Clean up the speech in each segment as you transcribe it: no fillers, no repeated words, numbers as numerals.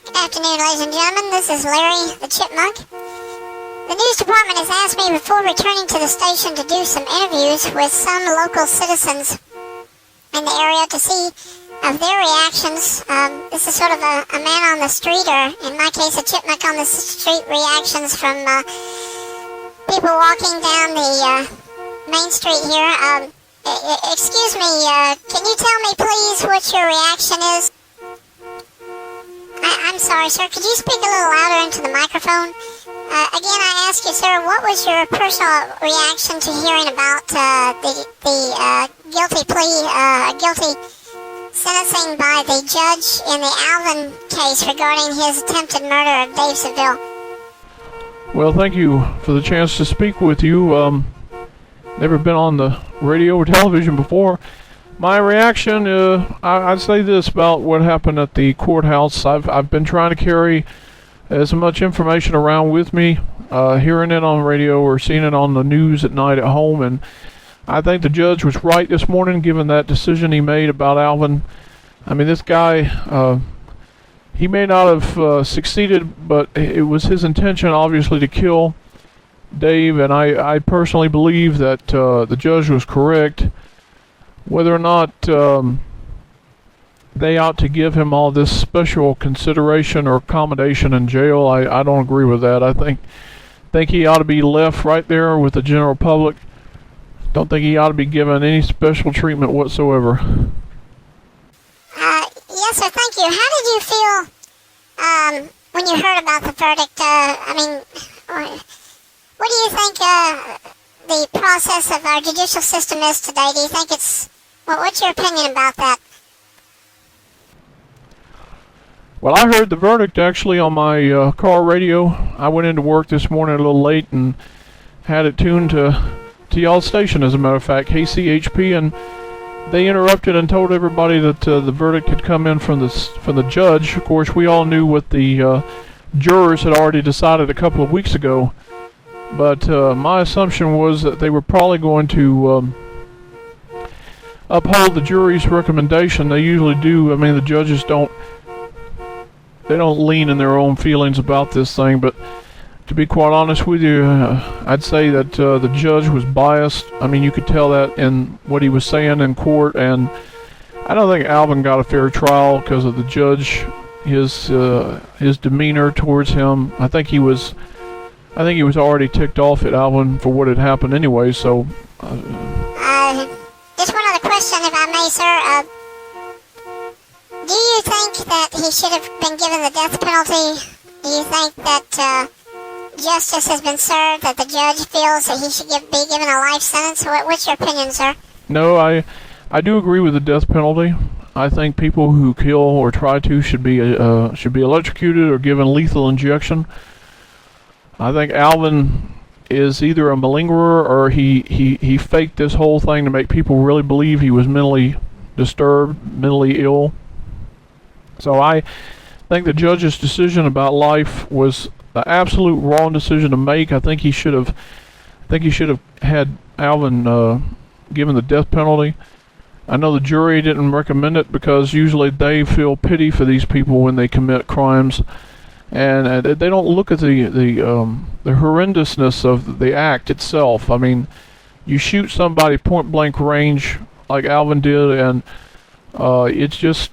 Good afternoon, ladies and gentlemen. This is Larry the Chipmunk. The news department has asked me before returning to the station to do some interviews with some local citizens in the area to see of their reactions. This is sort of a man on the street, or in my case, a chipmunk on the street reactions from people walking down the main street here. Excuse me, can you tell me please what your reaction is? I'm sorry, sir. Could you speak a little louder into the microphone? Again, I ask you, sir, what was your personal reaction to hearing about the guilty plea, guilty sentencing by the judge in the Alvin case regarding his attempted murder of Dave Seville? Well, thank you for the chance to speak with you. Never been on the radio or television before. My reaction, I'd say this about what happened at the courthouse. I've been trying to carry as much information around with me, hearing it on radio or seeing it on the news at night at home, and I think the judge was right this morning given that decision he made about Alvin. I mean, this guy, he may not have succeeded, but it was his intention obviously to kill Dave, and I personally believe that the judge was correct. Whether or not they ought to give him all this special consideration or accommodation in jail, I don't agree with that. I think he ought to be left right there with the general public. Don't think he ought to be given any special treatment whatsoever. Yes, sir, thank you. How did you feel when you heard about the verdict? What do you think the process of our judicial system is today? Do you think what's your opinion about that? Well, I heard the verdict actually on my car radio. I went into work this morning a little late and had it tuned to y'all's station, as a matter of fact, KCHP, and they interrupted and told everybody that the verdict had come in from the judge. Of course, we all knew what the jurors had already decided a couple of weeks ago. But my assumption was that they were probably going to uphold the jury's recommendation. They usually do. I mean, the judges don't lean in their own feelings about this thing. But to be quite honest with you, I'd say that the judge was biased. I mean, you could tell that in what he was saying in court. And I don't think Alvin got a fair trial because of the judge, his demeanor towards him. I think he was already ticked off at Alvin for what had happened anyway, so... Just one other question, if I may, sir. Do you think that he should have been given the death penalty? Do you think that justice has been served, that the judge feels that he should be given a life sentence? What's your opinion, sir? No, I do agree with the death penalty. I think people who kill or try to should be electrocuted or given lethal injection. I think Alvin is either a malingerer or he faked this whole thing to make people really believe he was mentally disturbed, mentally ill. So I think the judge's decision about life was the absolute wrong decision to make. I think he should have had Alvin given the death penalty. I know the jury didn't recommend it because usually they feel pity for these people when they commit crimes. And they don't look at the horrendousness of the act itself. I mean, you shoot somebody point blank range like Alvin did, and it's just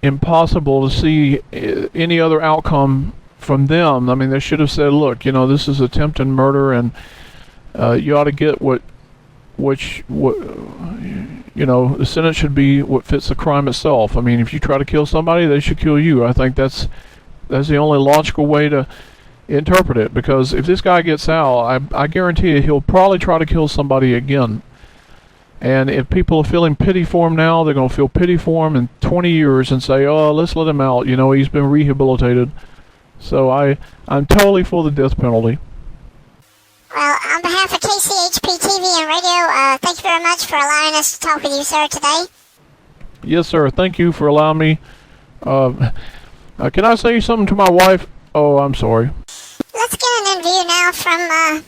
impossible to see any other outcome from them. I mean, they should have said, look, this is attempted murder, and you ought to get what the sentence should be what fits the crime itself. I mean, if you try to kill somebody, they should kill you. I think that's the only logical way to interpret it, because if this guy gets out, I guarantee you he'll probably try to kill somebody again. And if people are feeling pity for him now, they're going to feel pity for him in 20 years and say, oh, let's let him out. He's been rehabilitated. So I'm totally for the death penalty. Well, on behalf of KCHP TV and radio, thank you very much for allowing us to talk with you, sir, today. Yes, sir. Thank you for allowing me. Can I say something to my wife? Oh, I'm sorry. Let's get an interview now from,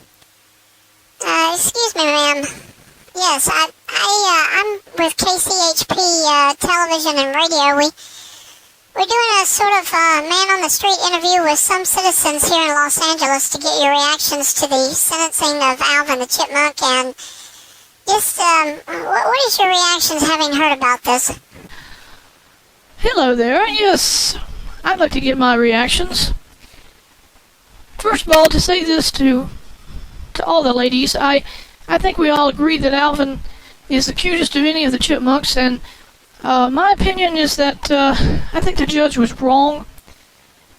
excuse me, ma'am. Yes, I'm with KCHP television and radio. We're doing a sort of man-on-the-street interview with some citizens here in Los Angeles to get your reactions to the sentencing of Alvin the Chipmunk. And just, what is your reactions having heard about this? Hello there. Yes, I'd like to get my reactions. First of all, to say this to all the ladies, I think we all agree that Alvin is the cutest of any of the chipmunks, and my opinion is that I think the judge was wrong.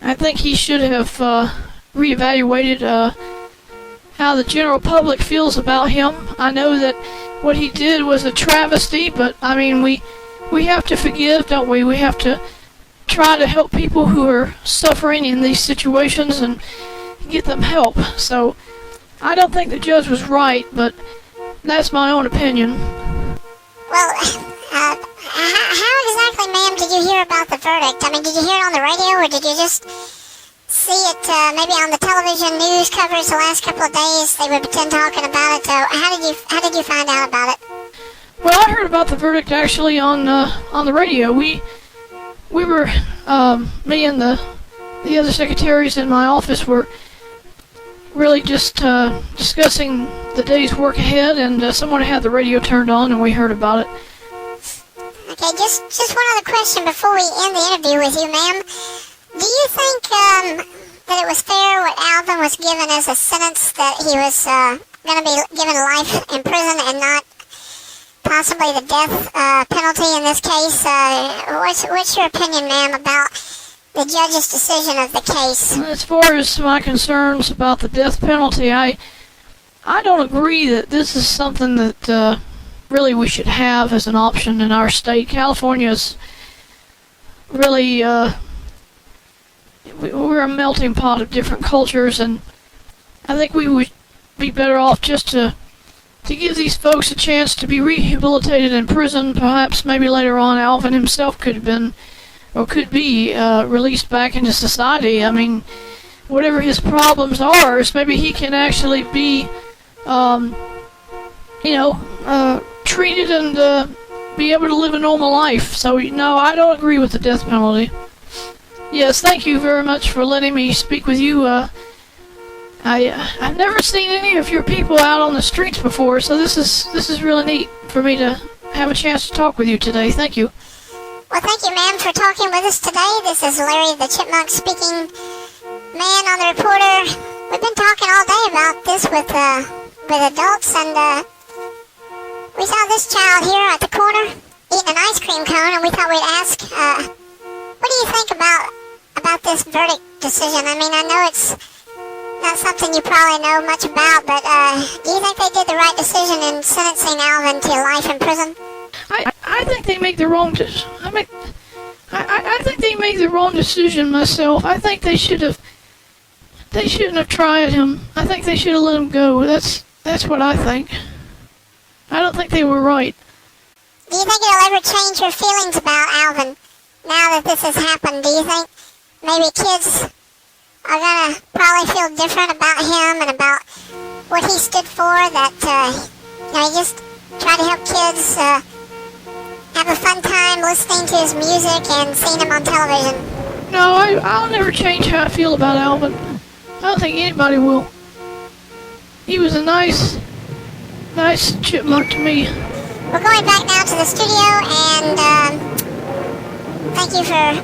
I think he should have reevaluated how the general public feels about him. I know that what he did was a travesty, but I mean, we have to forgive, don't we? We have to try to help people who are suffering in these situations and get them help. So I don't think the judge was right, but that's my own opinion. Well, how exactly, ma'am, did you hear about the verdict? I mean, did you hear it on the radio, or did you just see it maybe on the television news coverage the last couple of days? They would begin talking about it. So how did you find out about it? Well, I heard about the verdict actually on the radio. We were me and the other secretaries in my office were really just discussing the day's work ahead, and someone had the radio turned on, and we heard about it. Okay, just one other question before we end the interview with you, ma'am. Do you think that it was fair what Alvin was given as a sentence, that he was going to be given life in prison and not possibly the death penalty in this case? What's your opinion, ma'am, about the judge's decision of the case? As far as my concerns about the death penalty, I don't agree that this is something that really we should have as an option in our state. California's really we're a melting pot of different cultures, and I think we would be better off just to give these folks a chance to be rehabilitated in prison. Perhaps maybe later on Alvin himself could have been or could be released back into society. I mean, whatever his problems are, maybe he can actually be treated and be able to live a normal life. So, no, I don't agree with the death penalty. Yes, thank you very much for letting me speak with you. I've never seen any of your people out on the streets before, so this is really neat for me to have a chance to talk with you today. Thank you. Well, thank you, ma'am, for talking with us today. This is Larry the Chipmunk speaking. Man on the reporter. We've been talking all day about this with adults, and we saw this child here at the corner eating an ice cream cone, and we thought we'd ask, what do you think about this verdict decision? I mean, I know it's not something you probably know much about, but do you think they did the right decision in sentencing Alvin to life in prison? I think they make the wrong decision. I think they made the wrong decision myself. I think they shouldn't have tried him. I think they should have let him go. That's what I think. I don't think they were right. Do you think it'll ever change your feelings about Alvin now that this has happened? Do you think maybe kids are going to probably feel different about him and about what he stood for, that he just tried to help kids have a fun time listening to his music and seeing him on television? No, I'll never change how I feel about Alvin. I don't think anybody will. He was a nice chipmunk to me. We're going back now to the studio, and thank you for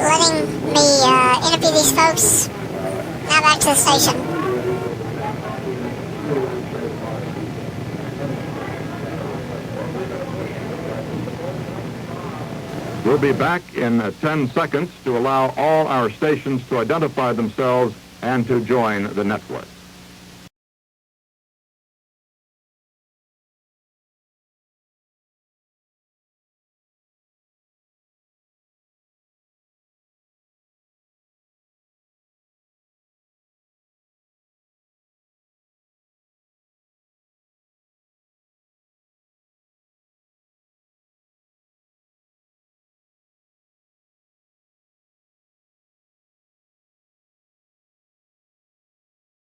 letting me interview these folks. Now back to the station. We'll be back in 10 seconds to allow all our stations to identify themselves and to join the network.